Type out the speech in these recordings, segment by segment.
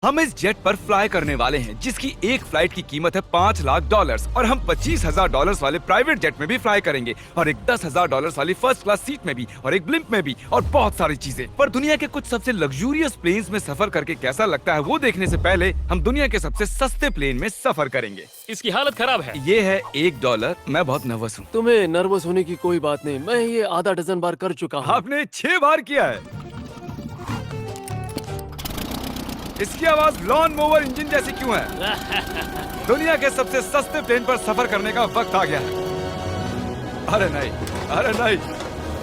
हम इस जेट पर फ्लाई करने वाले हैं जिसकी एक फ्लाइट की कीमत है $5 लाख और हम $25,000 वाले प्राइवेट जेट में भी फ्लाई करेंगे और एक $10,000 वाली फर्स्ट क्लास सीट में भी और एक ब्लिम्प में भी और बहुत सारी चीजें। पर दुनिया के कुछ सबसे लग्जूरियस प्लेन्स में सफर करके कैसा लगता है वो देखने से पहले हम दुनिया के सबसे सस्ते प्लेन में सफर करेंगे। इसकी हालत खराब है। ये है $1। मैं बहुत नर्वस हूँ। तुम्हें नर्वस होने की कोई बात नहीं, मैं ये आधा डजन बार कर चुका हूँ। आपने 6 बार किया है। इसकी आवाज लॉन मोवर इंजन जैसी क्यों है? दुनिया के सबसे सस्ते प्लेन पर सफर करने का वक्त आ गया है। अरे नहीं, अरे नहीं,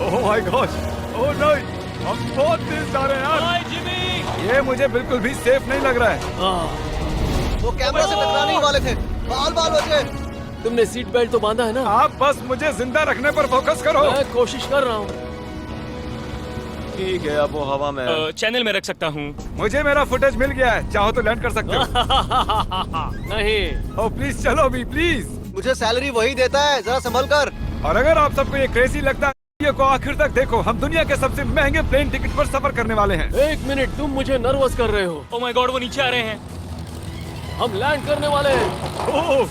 ओह माय गॉड, ओह नहीं, हम बहुत तेज जा रहे हैं यार। हाय जिमी, ये मुझे बिल्कुल भी सेफ नहीं लग रहा है। वो कैमरा से टकराने ही वाले थे। बाल बाल बचे। तुमने सीट बेल्ट तो बांधा है ना? आप बस मुझे जिंदा रखने पर फोकस करो। मैं कोशिश कर रहा हूँ। ठीक है, अब वो हवा में है। चैनल में रख सकता हूँ। मुझे मेरा फुटेज मिल गया है, चाहो तो लैंड कर सकते हो। नहीं, ओह प्लीज चलो भी प्लीज। मुझे सैलरी वही देता है, जरा संभल कर। और अगर आप सबको ये क्रेजी लगता है वीडियो को आखिर तक देखो। हम दुनिया के सबसे महंगे प्लेन टिकट पर सफर करने वाले हैं। 1 मिनट, तुम मुझे नर्वस कर रहे हो। ओह माय गॉड, वो नीचे आ रहे हैं। हम लैंड करने वाले हैं। ओह,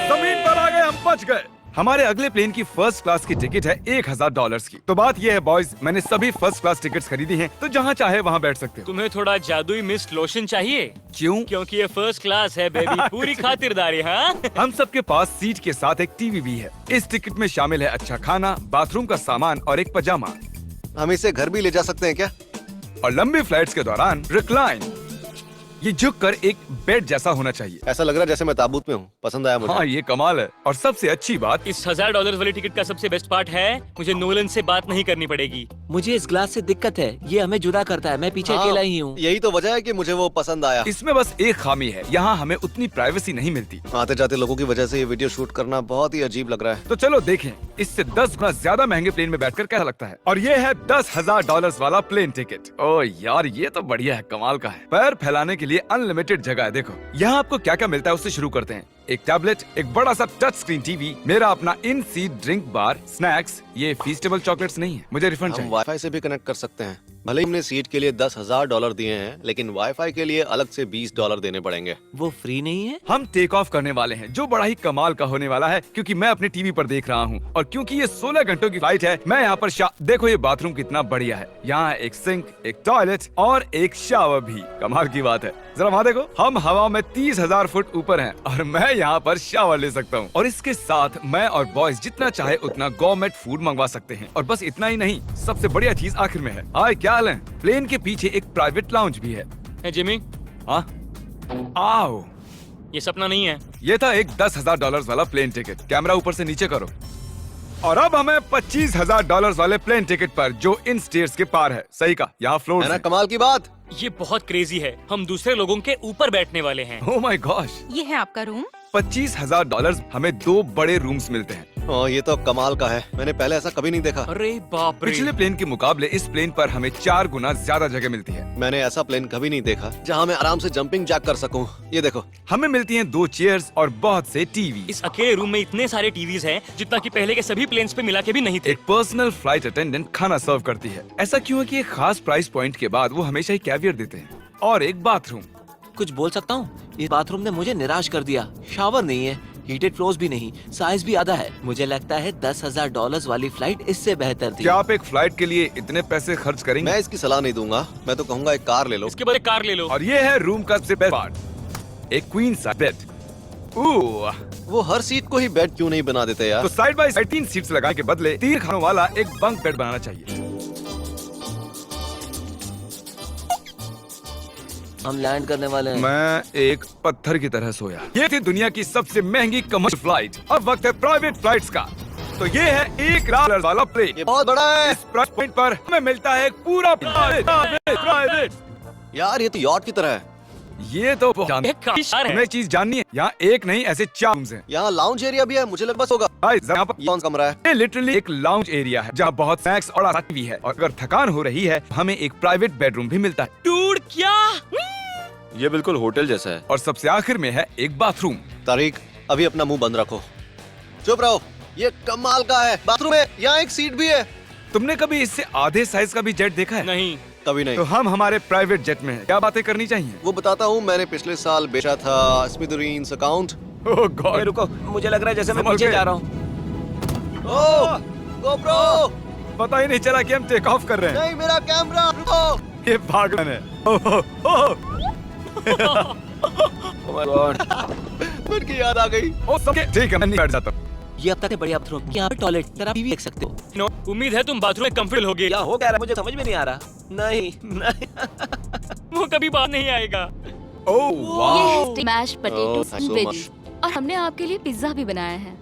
जमीन पर आ गए, हम बच गए। हमारे अगले प्लेन की फर्स्ट क्लास की टिकट है $1,000 की। तो बात ये है बॉयज, मैंने सभी फर्स्ट क्लास टिकट्स खरीदी हैं, तो जहाँ चाहे वहाँ बैठ सकते हो। तुम्हें थोड़ा जादुई मिस्ट लोशन चाहिए? क्यों? क्योंकि ये फर्स्ट क्लास है बेबी, पूरी खातिरदारी। हाँ, हम सबके पास सीट के साथ एक टीवी भी है। इस टिकट में शामिल है अच्छा खाना, बाथरूम का सामान और एक पजामा। हम इसे घर भी ले जा सकते हैं क्या? और लंबी फ्लाइट्स के दौरान रिक्लाइन, ये झुककर एक बेड जैसा होना चाहिए। ऐसा लग रहा है जैसे मैं ताबूत में हूँ। पसंद आया मुझे। हाँ ये कमाल है। और सबसे अच्छी बात, इस $1,000 वाली टिकट का सबसे बेस्ट पार्ट है मुझे नोलन से बात नहीं करनी पड़ेगी। मुझे इस ग्लास से दिक्कत है, ये हमें जुदा करता है। मैं पीछे हाँ, अकेला ही हूँ। यही तो वजह है कि मुझे वो पसंद आया। इसमें बस एक खामी है, यहाँ हमें उतनी प्राइवेसी नहीं मिलती। आते जाते लोगों की वजह से ये वीडियो शूट करना बहुत ही अजीब लग रहा है। तो चलो देखें इससे 10 गुना ज्यादा महंगे प्लेन में बैठकर कैसा लगता है। और ये है $10,000 वाला प्लेन टिकट। ओह यार, ये तो बढ़िया है, कमाल का है। पैर फैलाने के लिए अनलिमिटेड जगह है। देखो यहाँ आपको क्या क्या मिलता है, उससे शुरू करते हैं। एक टैबलेट, एक बड़ा सा टच स्क्रीन टीवी, मेरा अपना इन सीट ड्रिंक बार, स्नैक्स। ये फीस्टेबल चॉकलेट्स नहीं है, मुझे रिफंड हम चाहिए। वाईफाई से भी कनेक्ट कर सकते हैं। भले ही हमने सीट के लिए $10,000 दिए हैं, लेकिन वाईफाई के लिए अलग से $20 देने पड़ेंगे। वो फ्री नहीं है? हम टेक ऑफ करने वाले हैं, जो बड़ा ही कमाल का होने वाला है, क्योंकि मैं अपने टीवी पर देख रहा हूँ। और क्योंकि ये 16 घंटों की फ्लाइट है, मैं यहाँ पर देखो ये बाथरूम कितना बढ़िया है। यहाँ एक सिंक, एक टॉयलेट और एक शावर भी। कमाल की बात है, जरा वहाँ देखो, हम हवा में 30,000 फुट ऊपर हैं और मैं यहाँ पर शावर ले सकता हूँ। और इसके साथ मैं और बॉयज जितना चाहे उतना गवर्नमेंट फूड मंगवा सकते हैं। और बस इतना ही नहीं, सबसे बढ़िया चीज आखिर में है। हाय क्या हाल है? प्लेन के पीछे एक प्राइवेट लाउंज भी है। है जिमी, हाँ, आओ। ये सपना नहीं है। ये था एक $10,000 वाला प्लेन टिकट। कैमरा ऊपर से नीचे करो। और अब हमें $25,000 वाले प्लेन टिकट पर, जो इन स्टेयर्स के पार है। सही का, यहाँ फ्लोर है ना कमाल की बात? ये बहुत क्रेजी है, हम दूसरे लोगों के ऊपर बैठने वाले हैं। ओह माय गॉश, ये है आपका रूम। $25,000 हमें 2 बड़े रूम्स मिलते हैं। ये तो कमाल का है, मैंने पहले ऐसा कभी नहीं देखा। अरे बाप रे, पिछले प्लेन के मुकाबले इस प्लेन पर हमें 4 गुना ज्यादा जगह मिलती है। मैंने ऐसा प्लेन कभी नहीं देखा जहाँ मैं आराम से जंपिंग जैक कर सकूं। ये देखो, हमें मिलती हैं 2 चेयर्स और बहुत से टीवी। इस अकेले रूम में इतने सारे टीवीज हैं जितना कि पहले के सभी प्लेन्स पे मिला के भी नहीं थे। एक पर्सनल फ्लाइट अटेंडेंट खाना सर्व करती है। ऐसा क्यों है कि एक खास प्राइस पॉइंट के बाद वो हमेशा ही कैवियर देते हैं। और एक बाथरूम। कुछ बोल सकता हूँ? इस बाथरूम ने मुझे निराश कर दिया। शावर नहीं है, हीटेड फ्लोर्स भी नहीं, साइज भी आधा है। मुझे लगता है $10,000 वाली फ्लाइट इससे बेहतर थी। क्या आप एक फ्लाइट के लिए इतने पैसे खर्च करेंगे? मैं इसकी सलाह नहीं दूंगा। मैं तो कहूँगा एक कार ले लो। इसके बाद एक कार ले लो। और ये है रूम का सबसे बेस्ट पार्ट, एक क्वीन साइज बेड। वो हर सीट को ही बेड क्यों नहीं बना देते यार? तो साइड बाय साइड 3 सीट्स लगाने के बदले 3 खानों वाला एक बंक बेड बनाना चाहिए। हम लैंड करने वाले हैं। मैं एक पत्थर की तरह सोया। ये थी दुनिया की सबसे महंगी कमर्शियल फ्लाइट। अब वक्त है प्राइवेट फ्लाइट्स का। तो ये है $1,00,000 वाला प्लेन। ये बहुत बड़ा है इस प्राइस पॉइंट पर हमें मिलता है एक पूरा प्राइवेट। यार, ये तो यॉट की तरह है। ये तो एक कार है। हमें चीज जाननी है। यहाँ एक नहीं, ऐसे 4 रूम्स हैं। यहाँ लाउंज एरिया भी है, मुझे लग बस होगा। गाइस, यहाँ पर ये कौन सा कमरा है? ये लिटरली एक लाउंज एरिया है जहाँ बहुत स्नैक्स और टीवी है। और अगर थकान हो रही है, हमें एक प्राइवेट बेडरूम भी मिलता है। डूड, क्या? ये बिल्कुल होटल जैसा है। और सबसे आखिर में है एक बाथरूम। तारिक, अभी अपना मुंह बंद रखो, चुप रहो। ये कमाल का है। बाथरूम है, यहाँ एक सीट भी है। तुमने कभी इससे आधे साइज का भी जेट देखा है? नहीं। कभी तो नहीं। हम हमारे प्राइवेट जेट में हैं। क्या बातें करनी चाहिए? वो बताता हूँ, मैंने पिछले साल बेचा था स्मिथेरियंस अकाउंट। ओह ए, गॉड, रुको, मुझे लग रहा है जैसे मैं संभल पीछे के। जा रहा हूँ। ओह गोप्रो, पता ही नहीं चला कि हम टेक ऑफ कर रहे हैं। नहीं मेरा कैमरा, रुको। ये पागल है। ओह, ओह, Oh my God। मन की याद आ गई। ओह, सबके ठीक है, मैं नहीं बैठ जाता। ये अब तक है बढ़िया बाथरूम, यहाँ पे टॉयलेट, जरा टीवी देख सकते हो। नो, उम्मीद है तुम बाथरूम में कंफर्टेबल होगे। क्या हो क्या रहा है मुझे समझ में नहीं आ रहा। नहीं नहीं। वो कभी बाहर नहीं आएगा। ओह ये वाह, है mash Oh, potato thanks so veg और हमने आपके लिए पिज्जा भी बनाया है।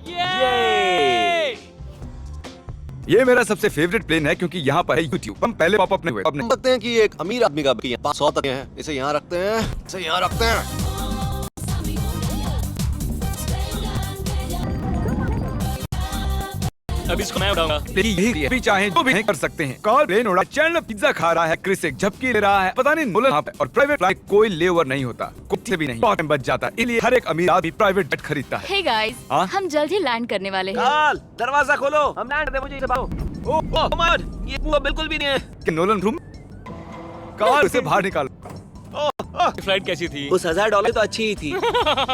ये ये मेरा सबसे फेवरेट प्लेन है क्योंकि यहाँ पर है YouTube। हम पहले पॉपअप नहीं हुए, अब हम लगते हैं कि ये एक अमीर आदमी का भी 500 तक है। इसे यहाँ रखते हैं, इसे यहाँ रखते हैं। अब इसको मैं उड़ाऊंगा। लेकिन यही भी चाहे तो भी नहीं कर सकते हैं। कॉल प्लेन उड़ा, चैंडलर पिज्जा खा रहा है, क्रिस एक झपकी ले रहा है, पता नहीं नोलन कहाँ पे। और प्राइवेट फ्लाइट कोई लेओवर नहीं होता, कुछ से भी नहीं, बहुत टाइम बच जाता है। इसलिए हर एक अमीर आदमी प्राइवेट जेट खरीदता है। हे गाइस, हाँ? हम जल्द ही लैंड करने वाले हैं। काल, दरवाजा खोलो, हम लैंड दे मुझे इसे भागो। ओह ओह कमाल, ये कुआं बिल्कुल भी नहीं है। कि नोलन रूम, कार से बाहर निकाल। फ्लाइट कैसी थी? उस $1000 तो अच्छी ही थी।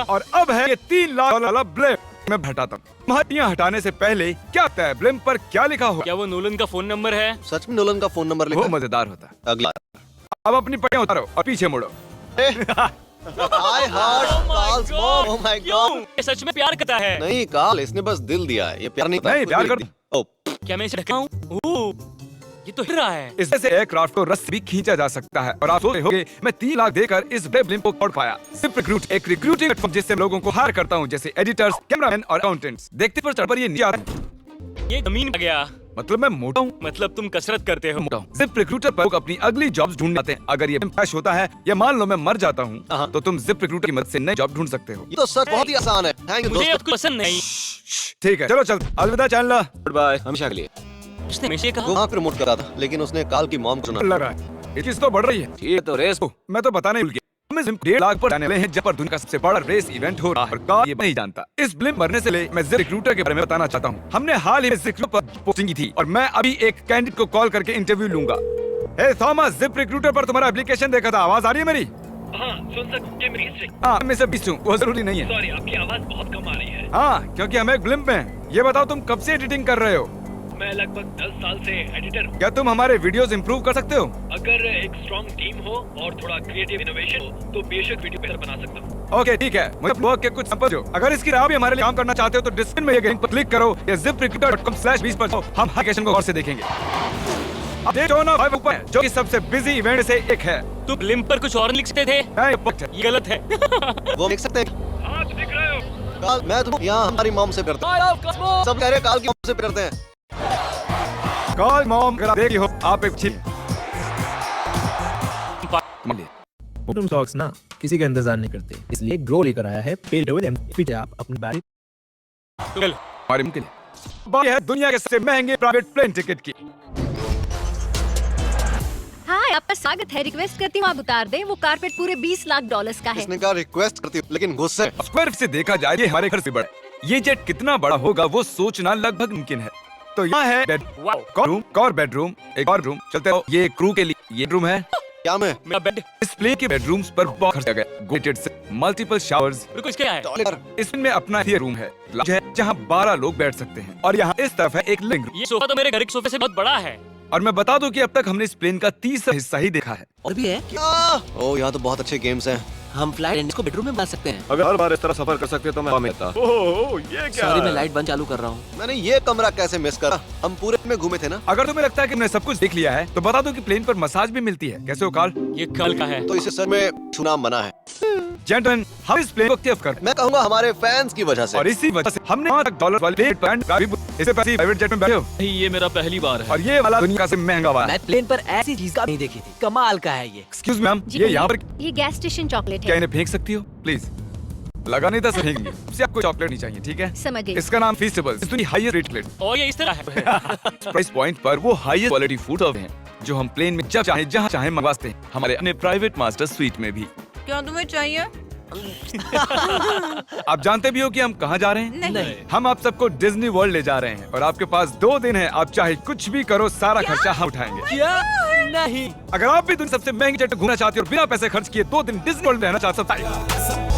और अब है ये $3 लाख वाला ब्लेम। मैं हटाता हूँ। महतियाँ हटाने से पहले क्या तय है? ब्लेम पर क्या लिखा हुआ? क्या वो नोलन का फोन नंबर है? सच में नोलन का फोन नंबर वो लिखा है? मजेदार होता है। अगला। अब अपनी पट्टियाँ उतारो और पीछे मुड़ो। I heard Carl's mom. Oh my क्यों? God. ये सच में प्यार करता है? नहीं कार्ल, इसने बस दिल दिया है। ये प्यार नहीं था। नहीं, प्यार कर- ओह, क्या मैं इसे ढकाऊं? ओह, ये तो हिल रहा है। इससे से एयरक्राफ्ट को रस्सी भी खींचा जा सकता है। और आप सोच रहे होंगे मैं 3 लाख देकर इस ब्लिम को तोड़ पाया। सिर्फ रिक्रूट, एक रिक्रूटिंग प्लेटफॉर्म जिससे लोगों को हायर करता हूँ, जैसे एडिटर्स, कैमरामैन और अकाउंटेंट्स। देखते पर चढ़ पर ये नीचे आता है। ये जमीन पे गया। मतलब मैं मोटा हूँ। मतलब तुम कसरत करते हो। जिप रिक्रूटर पर लोग अपनी अगली जॉब्स ढूंढ जाते हैं। अगर ये क्रैश होता है या मान लो मैं मर जाता हूँ, तो तुम जिप रिक्रूटर की मदद से नई जॉब ढूंढ सकते हो। ये तो सच बहुत ही आसान है। थैंक यू मुझे दोस्तों। अब कुछ पसंद नहीं। ठीक है, चलो चल, अलविदा चैनलर। गुड बाय, हमेशा के लिए। उसने हमेशा वो कहा। वहाँ प्रमोट कर रहा था, लेकिन उसने काल की मॉम चुना। लग रहा है ये चीज तो बढ़ रही है। ये तो रेस। मैं तो बताने भूल गया। हम इस 1.5 लाख पर जाने वाले हैं, जब पर दुनिया का सबसे बड़ा रेस इवेंट हो रहा है। और कार्ल ये नहीं जानता। इस ब्लिम मरने से ले मैं जिप रिक्रूटर के बारे में बताना चाहता हूँ। हमने हाल ही में जिप पर पोस्टिंग की थी और मैं अभी एक कैंडिडेट को कॉल करके इंटरव्यू लूंगा। हे थॉमस, जिप रिक्रूटर पर तुम्हारा एप्लीकेशन देखा था। आवाज आ रही है मेरी? हाँ, सुन सकते हैं मेरी हिस्ट्री। हाँ, मैं से बीच हूँ, वो जरूरी नहीं है। सॉरी, आपकी आवाज बहुत कम आ रही है। हाँ, क्योंकि हम एक ब्लिम में हैं। ये बताओ तुम कब से एडिटिंग कर रहे हो? मैं लगभग 10 साल से एडिटर हूँ। क्या तुम हमारे वीडियोस इंप्रूव कर सकते हो? अगर एक स्ट्रॉन्ग टीम हो और थोड़ा क्रिएटिव इनोवेशन हो तो बेशक वीडियो बेहतर बना सकता हूँ। ओके ठीक है, मुझे वर्क के कुछ सैंपल दो। अगर इसकी राह भी हमारे लिए काम करना चाहते हो तो डिस्क्रिप्शन में ये लिंक पर क्लिक करो या ziprecruiter.com/20 पर जाओ। हम एप्लीकेशन को गौर से देखेंगे। अब देखो ना भाई ऊपर है, जो कि सबसे बिजी इवेंट से एक है। तुम लिंक पर कुछ और लिख सकते थे। नहीं, वक्त है। ये गलत है। वो देख सकते हैं। हाँ, तो दिख रहे हो। काल, मैं तो यहाँ हमारी मॉम से करता हूँ। सब कह रहे हैं काल की मॉम से करते हैं। कॉल मॉम, अगर आप देखी हो आप एक चिल। तुम सॉक्स ना किसी का इंतजार नहीं करते, इसलिए ग्रो लेकर आया है पेड विद एमपी आप अपनी बैटरी। चल, हमारे मुमकिन है। बात है दुनिया के सबसे महंगे प्राइवेट प्लेन टिकट की। हाय, आपका स्वागत है। रिक्वेस्ट करती हूँ आप उतार दें। वो कारपेट पूरे $20 लाख का है। इसने कहा रिक्वेस्ट करती हूँ, लेकिन गुस्से। स्क्वायर फीट से देखा जाए ये हमारे घर से बड़ा है। ये जेट कितना बड़ा होगा वो सोचना लगभग मुमकिन है। तो यहाँ है बेड, रूम, और बेडरूम, एक और रूम। चलते हो, ये क्रू के लिए ये रूम है। क्या मैं? मेरा बेड। इस प्लेन के बेडरूम्स पर बहुत खर्चा गया। गोटेड से मल्टीपल शावर्स। रुको, इसके क्या है? टॉयलेट। इसमें अपना ही रूम है, लॉन्ज है जहाँ 12 लोग बैठ सकते हैं। और यहाँ इस तरफ है एक लिविंग रूम। ये सोफा तो मेरे घर के सोफे से बहुत बड़ा है। और मैं बता दूं कि अब तक हमने इस प्लेन का 30 हिस्सा ही देखा है। और भी है, ओह, यहाँ तो बहुत अच्छे गेम्स हैं। हम फ्लाइट एंड को बेडरूम में बना सकते हैं। अगर हर बार इस तरह सफर कर सकते तो मैं लेता। सॉरी, मैं लाइट बंद चालू कर रहा हूँ। मैंने ये कमरा कैसे मिस करा? हम पूरे में घूमे थे ना। अगर तुम्हें लगता है कि हमने सब कुछ देख लिया है तो बता दूं कि प्लेन पर मसाज भी मिलती है। कैसे हो कार्ल? ये कल का है। तो इसे सर में छूना मना है। जेंटलमैन, हम इस प्लेन को एक्टिव कर मैं कहूँगा हमारे फैंस की वजह से। और इसी वजह से हमने $5 वाले प्लेन प्लान का भी इससे पहले प्राइवेट जेट में बैठे हो। नहीं, ये मेरा पहली बार है। और ये वाला दुनिया से महंगा वाला। मैं प्लेन पर ऐसी चीज का नहीं देखी थी, कमाल का है ये। एक्सक्यूज मी मैम, जी ये यहाँ पर ये गैस स्टेशन चॉकलेट क्या है। इन्हें फेंक सकती हो प्लीज? लगा नहीं था फेंकेंगे। इससे आपको चॉकलेट नहीं चाहिए, ठीक है? समझ गई। इसका नाम फीस्टेबल्स, दुनिया हाईएस्ट रेट प्लेट। और ये इस तरह है। प्राइस पॉइंट पर वो हाईएस्ट क्वालिटी फूड हैं जो हम प्लेन में जब चाहे जहाँ चाहे मंगवा सकते हैं, हमारे अपने प्राइवेट मास्टर स्वीट में भी। क्या तुम्हें चाहिए? आप जानते भी हो कि हम कहाँ जा रहे हैं? नहीं। हम आप सबको डिज्नी वर्ल्ड ले जा रहे हैं और आपके पास 2 दिन है। आप चाहे कुछ भी करो, सारा खर्चा हम उठाएंगे। नहीं। अगर आप भी दुनिया सबसे महंगी जेट में घूमना चाहते हो और बिना पैसे खर्च किए 2 दिन डिज्नी वर्ल्ड में रहना चाहते हो